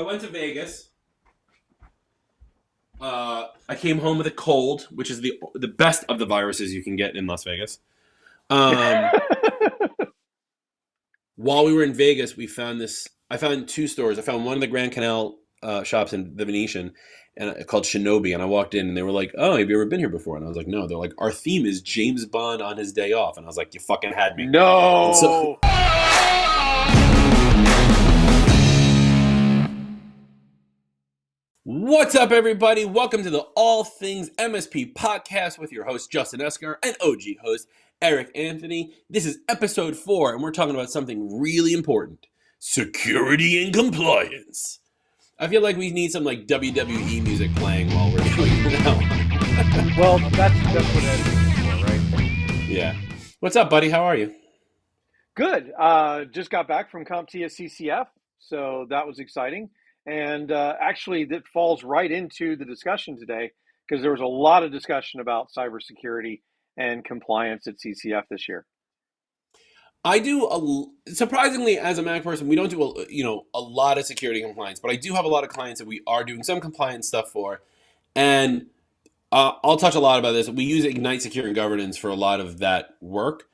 went to Vegas. I came home with a cold, which is the best of the viruses you can get in Las Vegas. Um, while we were in Vegas, we found this. I found two stores. I found one in the Grand Canal shops in the Venetian, and called Shinobi. And I walked in, and they were like, "Oh, have you ever been here before?" And I was like, "No." They're like, "Our theme is James Bond on his day off." And I was like, "You fucking had me." And so, No. what's up, everybody? Welcome to the All Things MSP podcast with your host, Justin Escar, and OG host, Eric Anthony. This is episode 4, and we're talking about something really important: security and compliance. I feel like we need some like WWE music playing while we're doing it now. Well, that's what editing is for, right? Yeah. What's up, buddy? How are you? Good. Just got back from CompTIA CCF, so that was exciting. And actually, that falls right into the discussion today because there was a lot of discussion about cybersecurity and compliance at CCF this year. I do surprisingly, as a Mac person, we don't do a lot of security compliance, but I do have a lot of clients that we are doing some compliance stuff for, and I'll touch a lot about this. We use Ignite Secure and Governance for a lot of that work.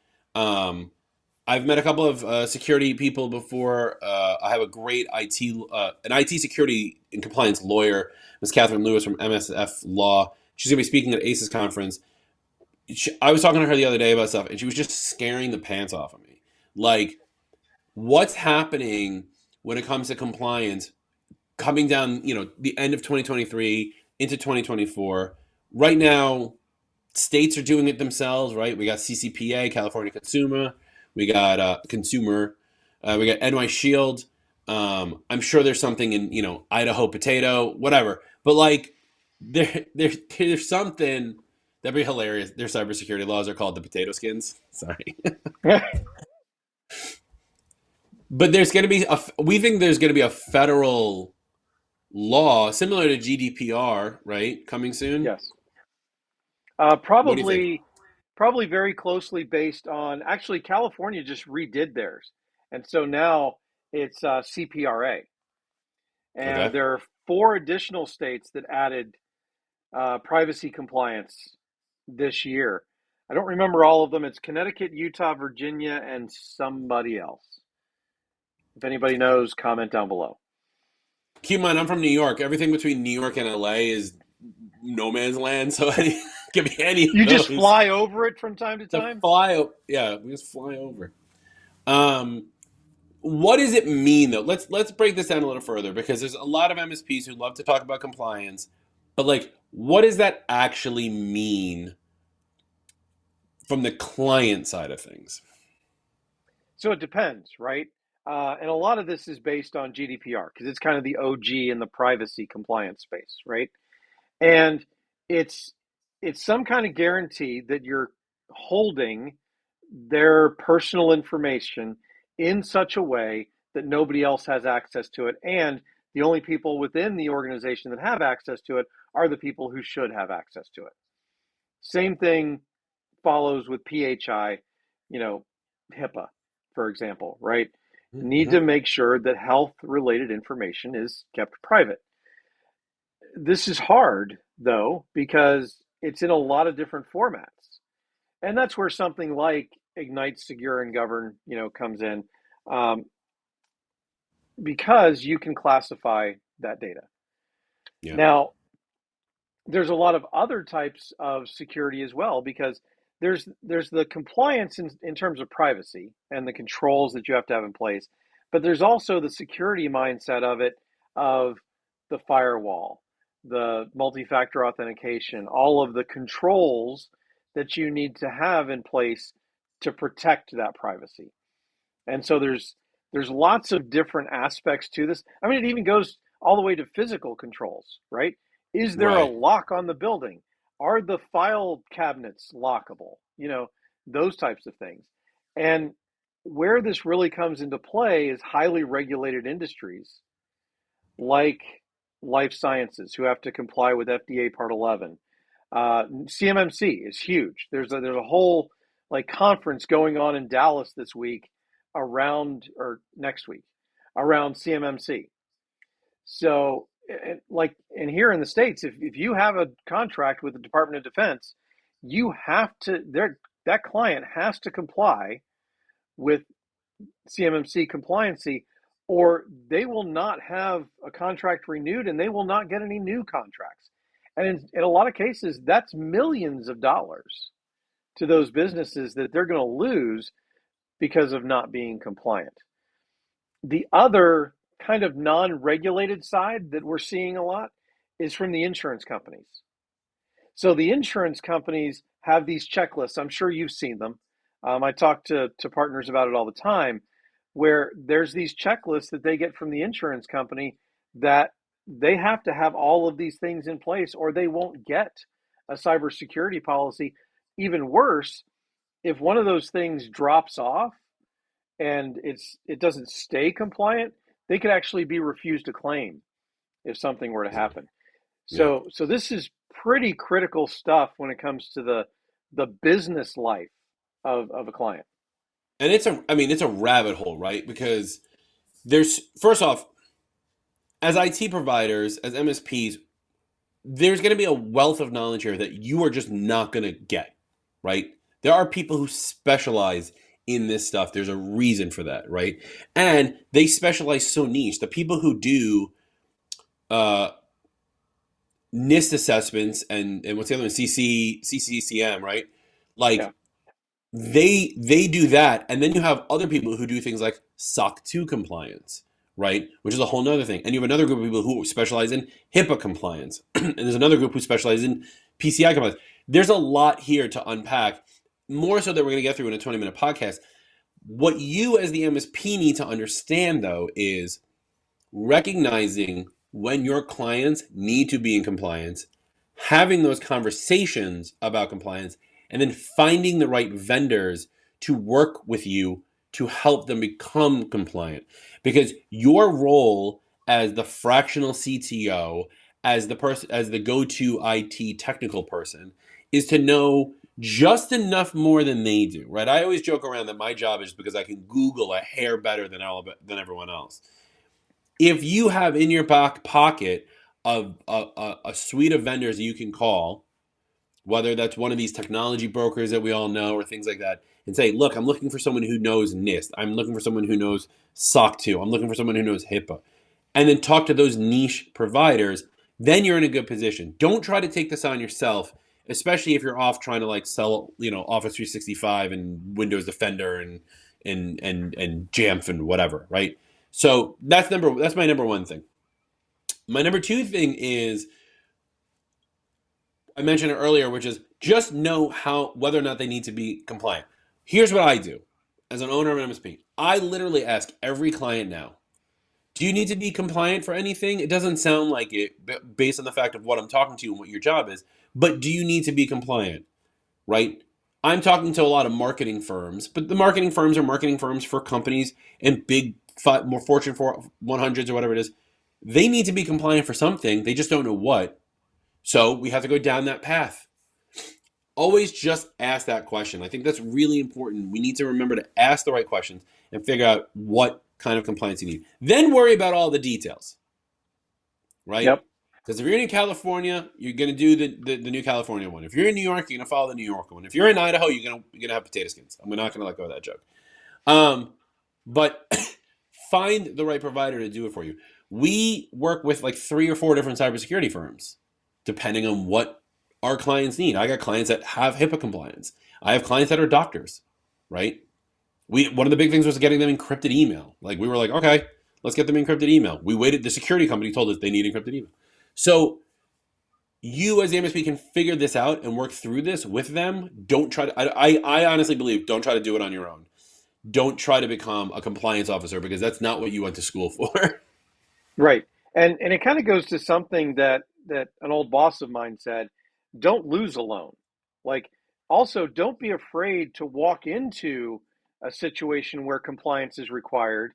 I've met a couple of security people before. I have a great an IT security and compliance lawyer, Ms. Catherine Lewis from MSF Law. She's going to be speaking at ACES conference. I was talking to her the other day about stuff, and she was just scaring the pants off of me. Like, what's happening when it comes to compliance coming down, the end of 2023 into 2024. Right now, states are doing it themselves, right? We got CCPA, California Consumer. We got Consumer. We got NY Shield. I'm sure there's something in, Idaho Potato, whatever. But, like, there's something that'd be hilarious. Their cybersecurity laws are called the potato skins. Sorry. But there's going to be we think there's going to be a federal law similar to GDPR, right? Coming soon. Yes. What do you think? Probably very closely based on, actually, California just redid theirs. And so now it's CPRA. And Okay. there are 4 additional states that added privacy compliance this year. I don't remember all of them. It's Connecticut, Utah, Virginia, and somebody else. If anybody knows, comment down below. Keep in mind, I'm from New York. Everything between New York and LA is no man's land. So give me any of You just those. fly over it from time to time? Yeah, we just fly over. What does it mean though? Let's break this down a little further because there's a lot of MSPs who love to talk about compliance, but like, what does that actually mean from the client side of things? So it depends, right? And a lot of this is based on GDPR because it's kind of the OG in the privacy compliance space, right? And it's some kind of guarantee that you're holding their personal information in such a way that nobody else has access to it. And the only people within the organization that have access to it are the people who should have access to it. Same thing follows with PHI, HIPAA, for example, right? Need Mm-hmm. to make sure that health related information is kept private. This is hard, though, because it's in a lot of different formats. And that's where something like Ignite, Secure, and Govern, comes in, because you can classify that data. Yeah. Now, there's a lot of other types of security as well, because there's the compliance in terms of privacy and the controls that you have to have in place, but there's also the security mindset of it, of the firewall, the multi-factor authentication, all of the controls that you need to have in place to protect that privacy. And so there's lots of different aspects to this. I mean, it even goes all the way to physical controls, right? Is there a Right. lock on the building? Are the file cabinets lockable? Those types of things. And where this really comes into play is highly regulated industries like life sciences, who have to comply with FDA Part 11. CMMC is huge. There's a whole conference going on in Dallas this week or next week around CMMC. So, and here in the States, if you have a contract with the Department of Defense, you have to, that client has to comply with CMMC compliancy, or they will not have a contract renewed and they will not get any new contracts. And in a lot of cases, that's millions of dollars to those businesses that they're going to lose because of not being compliant. The other kind of non regulated side that we're seeing a lot is from the insurance companies. So the insurance companies have these checklists. I'm sure you've seen them. I talk to partners about it all the time, where there's these checklists that they get from the insurance company that they have to have all of these things in place or they won't get a cybersecurity policy. Even worse, if one of those things drops off and it doesn't stay compliant, they could actually be refused a claim if something were to happen. Yeah. So this is pretty critical stuff when it comes to the business life of a client. And it's a rabbit hole, right? Because there's, first off, as IT providers, as MSPs, there's going to be a wealth of knowledge here that you are just not going to get, right? There are people who specialize in this stuff. There's a reason for that, right? And they specialize so niche. The people who do uh, NIST assessments and what's the other one? CCCM, right? Yeah. Like they do that, and then you have other people who do things like SOC 2 compliance, right? Which is a whole nother thing. And you have another group of people who specialize in HIPAA compliance, and there's another group who specializes in PCI compliance. There's a lot here to unpack, more so that we're going to get through in a 20-minute podcast. What you as the MSP need to understand, though, is recognizing when your clients need to be in compliance, having those conversations about compliance, and then finding the right vendors to work with you to help them become compliant. Because your role as the fractional CTO, as the person, as the go-to IT technical person, is to know just enough more than they do, right? I always joke around that my job is because I can Google a hair better than everyone else. If you have in your back pocket a suite of vendors that you can call, whether that's one of these technology brokers that we all know or things like that, and say, look, I'm looking for someone who knows NIST. I'm looking for someone who knows SOC 2. I'm looking for someone who knows HIPAA. And then talk to those niche providers, then you're in a good position. Don't try to take this on yourself, especially if you're off trying to like sell, Office 365 and Windows Defender and Jamf and whatever, right? So that's my number one thing. My number two thing is I mentioned it earlier, which is just know whether or not they need to be compliant. Here's what I do as an owner of an MSP. I literally ask every client now, do you need to be compliant for anything? It doesn't sound like it based on the fact of what I'm talking to you and what your job is, but do you need to be compliant, right? I'm talking to a lot of marketing firms, but the marketing firms are marketing firms for companies and big, more Fortune 100s or whatever it is. They need to be compliant for something. They just don't know what. So we have to go down that path. Always just ask that question. I think that's really important. We need to remember to ask the right questions and figure out what kind of compliance you need. Then worry about all the details, right? Yep. Because if you're in California, you're going to do the new California one. If you're in New York, you're going to follow the New York one. If you're in Idaho, you're gonna have potato skins. I'm not going to let go of that joke. But find the right provider to do it for you. We work with like 3 or 4 different cybersecurity firms, depending on what our clients need. I got clients that have HIPAA compliance. I have clients that are doctors, right? One of the big things was getting them encrypted email. Like we were like, okay, let's get them encrypted email. We waited. The security company told us they need encrypted email. So you as the MSP can figure this out and work through this with them. Don't try to. I honestly believe don't try to do it on your own. Don't try to become a compliance officer because that's not what you went to school for. Right. And it kind of goes to something that an old boss of mine said, don't lose alone. Like also don't be afraid to walk into a situation where compliance is required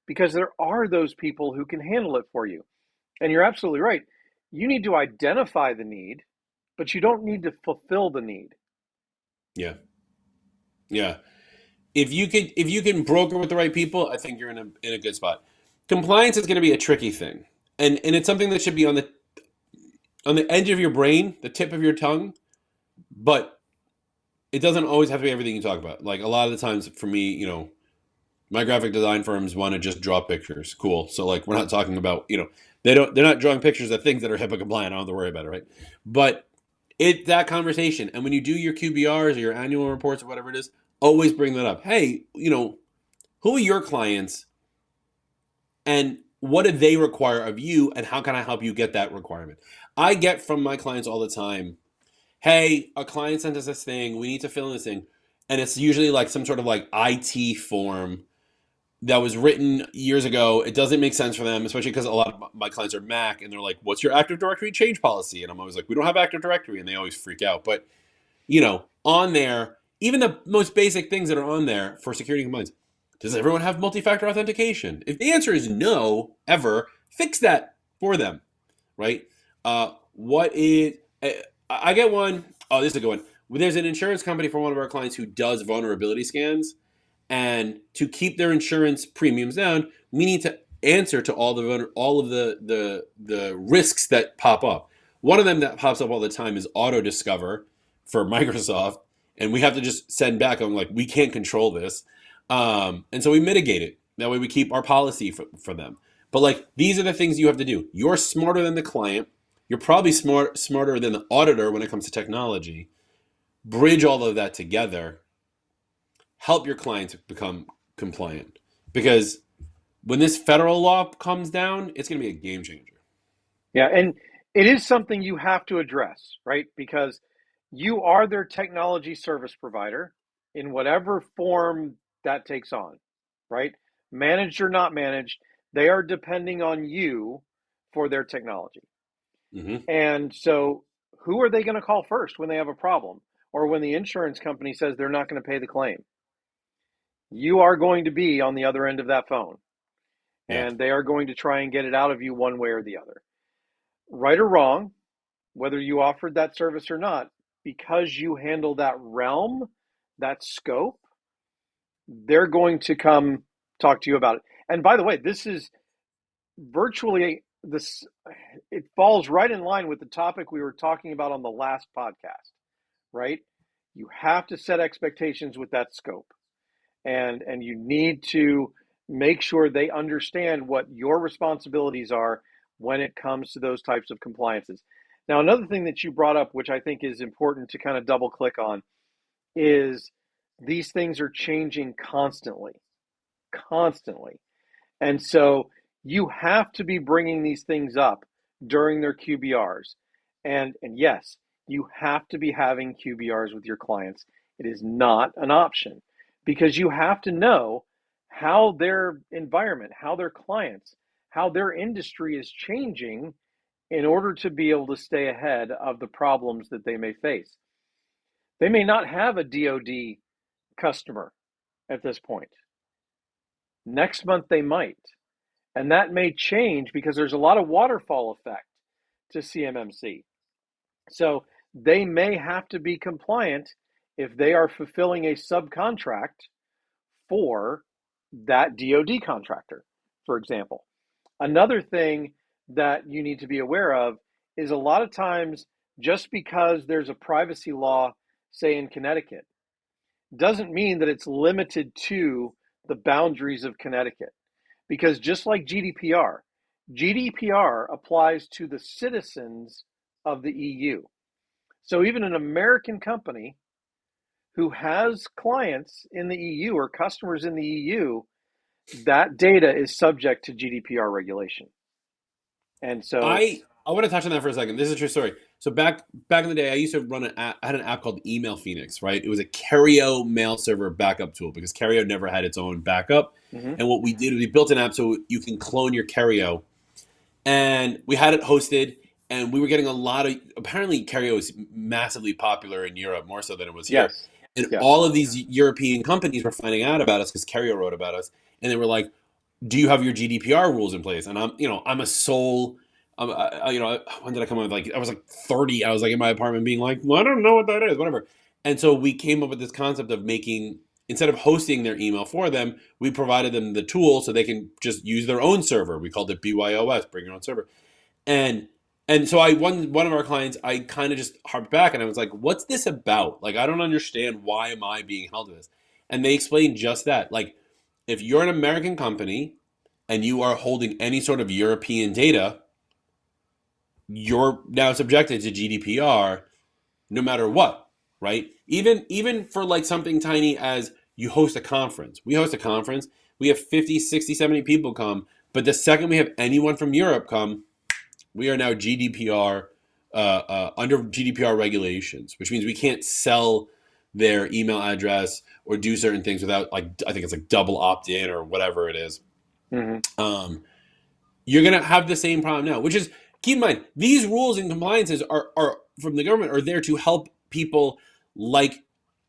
because there are those people who can handle it for you. And you're absolutely right. You need to identify the need, but you don't need to fulfill the need. Yeah, yeah. If you can broker with the right people, I think you're in a good spot. Compliance is going to be a tricky thing. and it's something that should be on the edge of your brain, the tip of your tongue, but it doesn't always have to be everything you talk about. Like a lot of the times for me, my graphic design firms want to just draw pictures. Cool. So like we're not talking about, they're not drawing pictures of things that are HIPAA compliant. I don't have to worry about it, right? But that conversation. And when you do your QBRs or your annual reports or whatever it is, always bring that up. Hey, who are your clients and what do they require of you and how can I help you get that requirement? I get from my clients all the time, hey, a client sent us this thing, we need to fill in this thing. And it's usually like some sort of like IT form that was written years ago. It doesn't make sense for them, especially because a lot of my clients are Mac and they're like, what's your Active Directory change policy? And I'm always like, we don't have Active Directory. And they always freak out. But, on there, even the most basic things that are on there for security compliance, does everyone have multi-factor authentication? If the answer is no, ever, fix that for them, right? What is, I get one, oh, this is a good one. There's an insurance company for one of our clients who does vulnerability scans. And to keep their insurance premiums down, we need to answer to all of the risks that pop up. One of them that pops up all the time is auto discover for Microsoft, and we have to just send back. I'm like, we can't control this, and so we mitigate it. That way, we keep our policy for them. But like, these are the things you have to do. You're smarter than the client. You're probably smarter than the auditor when it comes to technology. Bridge all of that together, help your clients become compliant. Because when this federal law comes down, it's going to be a game changer. Yeah, and it is something you have to address, right? Because you are their technology service provider in whatever form that takes on, right? Managed or not managed, they are depending on you for their technology. Mm-hmm. And so, who are they going to call first when they have a problem or when the insurance company says they're not going to pay the claim? You are going to be on the other end of that phone, Yeah. and they are going to try and get it out of you one way or the other. Right or wrong, whether you offered that service or not, because you handle that realm, that scope, they're going to come talk to you about it. And by the way, this is virtually this, it falls right in line with the topic we were talking about on the last podcast, right? You have to set expectations with that scope, and you need to make sure they understand what your responsibilities are when it comes to those types of compliances. Now, another thing that you brought up, which I think is important to kind of double click on, is these things are changing constantly, constantly. And so you have to be bringing these things up during their QBRs. And yes, you have to be having QBRs with your clients. It is not an option because you have to know how their environment, how their clients, how their industry is changing in order to be able to stay ahead of the problems that they may face. They may not have a DoD customer at this point. Next month, they might. And that may change because there's a lot of waterfall effect to CMMC. So they may have to be compliant if they are fulfilling a subcontract for that DoD contractor, for example. Another thing that you need to be aware of is a lot of times just because there's a privacy law, say in Connecticut, doesn't mean that it's limited to the boundaries of Connecticut. Because just like GDPR applies to the citizens of the EU. So even an American company who has clients in the EU or customers in the EU, that data is subject to GDPR regulation. And so, I want to touch on that for a second. This is a true story. So back in the day, I used to run an app. I had an app called Email Phoenix, right? It was a Careo mail server backup tool because Careo never had its own backup. mhm. And what we did was we built an app so you can clone your Careo, and we had it hosted. And we were getting a lot of, apparently Careo is massively popular in Europe, more so than it was here. Yes, And yes. all of these European companies were finding out about us because Careo wrote about us, and they were like, do you have your GDPR rules in place? And I'm a sole, when did I come up with, like, I was like 30. I was like in my apartment being like, well, I don't know what that is, whatever. And so we came up with this concept of making instead of hosting their email for them, we provided them the tool so they can just use their own server. We called it BYOS, bring your own server. And so one of our clients, I kind of just harped back and I was like, what's this about? Like, I don't understand, why am I being held to this? And they explained just that. Like, if you're an American company and you are holding any sort of European data, you're now subjected to GDPR no matter what, right? Even for like something tiny as you host a conference. We host a conference, we have 50, 60, 70 people come, but the second we have anyone from Europe come, we are now GDPR, under GDPR regulations, which means we can't sell their email address or do certain things without, like, I think it's like double opt-in or whatever it is. Mm-hmm. You're going to have the same problem now, which is, keep in mind, these rules and compliances are from the government, are there to help people like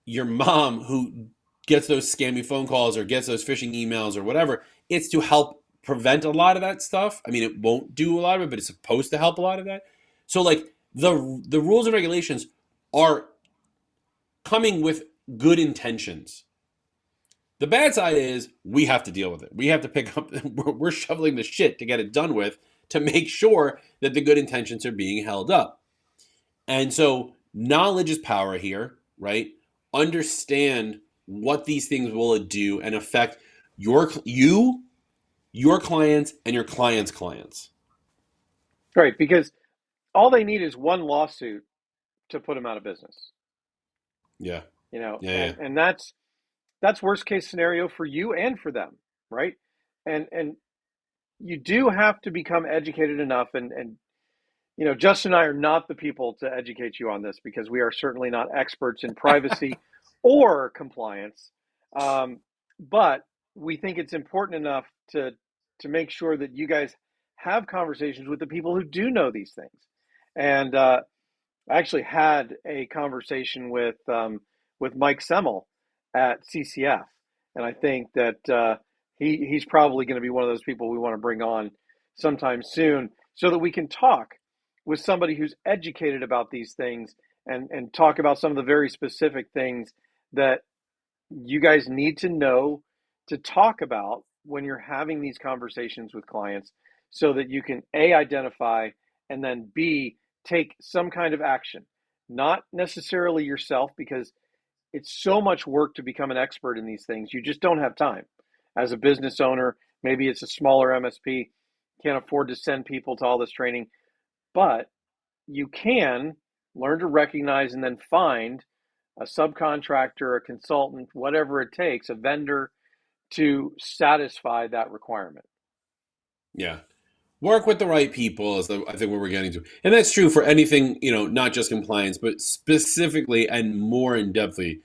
your mom who gets those scammy phone calls or gets those phishing emails or whatever. It's to help prevent a lot of that stuff. I mean, it won't do a lot of it, but it's supposed to help a lot of that. So like the rules and regulations are coming with good intentions. The bad side is we have to deal with it. We have to pick up, we're shoveling the shit to get it done with, to make sure that the good intentions are being held up. And so knowledge is power here, right? Understand what these things will do and affect your clients and your clients' clients. Right, because all they need is one lawsuit to put them out of business. Yeah. You know, Yeah. and that's worst case scenario for you and for them, right? And you do have to become educated enough, and you know, Justin and I are not the people to educate you on this because we are certainly not experts in privacy or compliance. But we think it's important enough to make sure that you guys have conversations with the people who do know these things. And I actually had a conversation with Mike Semmel at CCF, and I think that he's probably going to be one of those people we want to bring on sometime soon, so that we can talk with somebody who's educated about these things, and talk about some of the very specific things that you guys need to know to talk about when you're having these conversations with clients, so that you can A, identify, and then B, take some kind of action. Not necessarily yourself, because it's so much work to become an expert in these things. You just don't have time. As a business owner, maybe it's a smaller MSP, can't afford to send people to all this training, but you can learn to recognize and then find a subcontractor, a consultant, whatever it takes, a vendor, to satisfy that requirement. Yeah. Work with the right people is I think what we're getting to. And that's true for anything, not just compliance, but specifically and more in depthly,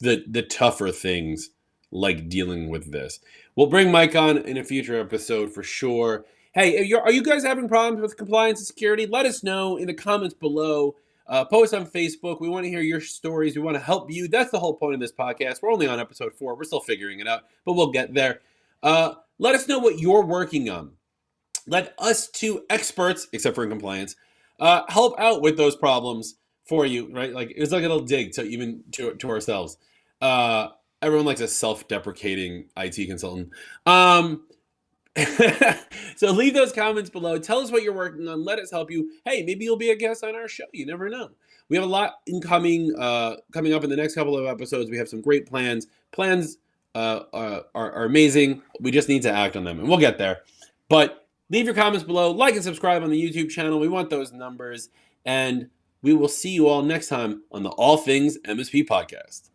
the tougher things like dealing with this. We'll bring Mike on in a future episode for sure. Hey, are you guys having problems with compliance and security? Let us know in the comments below. Post on Facebook. We want to hear your stories. We want to help you. That's the whole point of this podcast. We're only on episode 4. We're still figuring it out, but we'll get there. Let us know what you're working on. Let us two experts, except for in compliance, help out with those problems for you, right? Like, it was like a little dig to even to ourselves. Everyone likes a self-deprecating IT consultant. So leave those comments below. Tell us what you're working on. Let us help you. Hey, maybe you'll be a guest on our show. You never know. We have a lot coming up in the next couple of episodes. We have some great plans. Plans are amazing. We just need to act on them, and we'll get there. But leave your comments below. Like and subscribe on the YouTube channel. We want those numbers. And we will see you all next time on the All Things MSP podcast.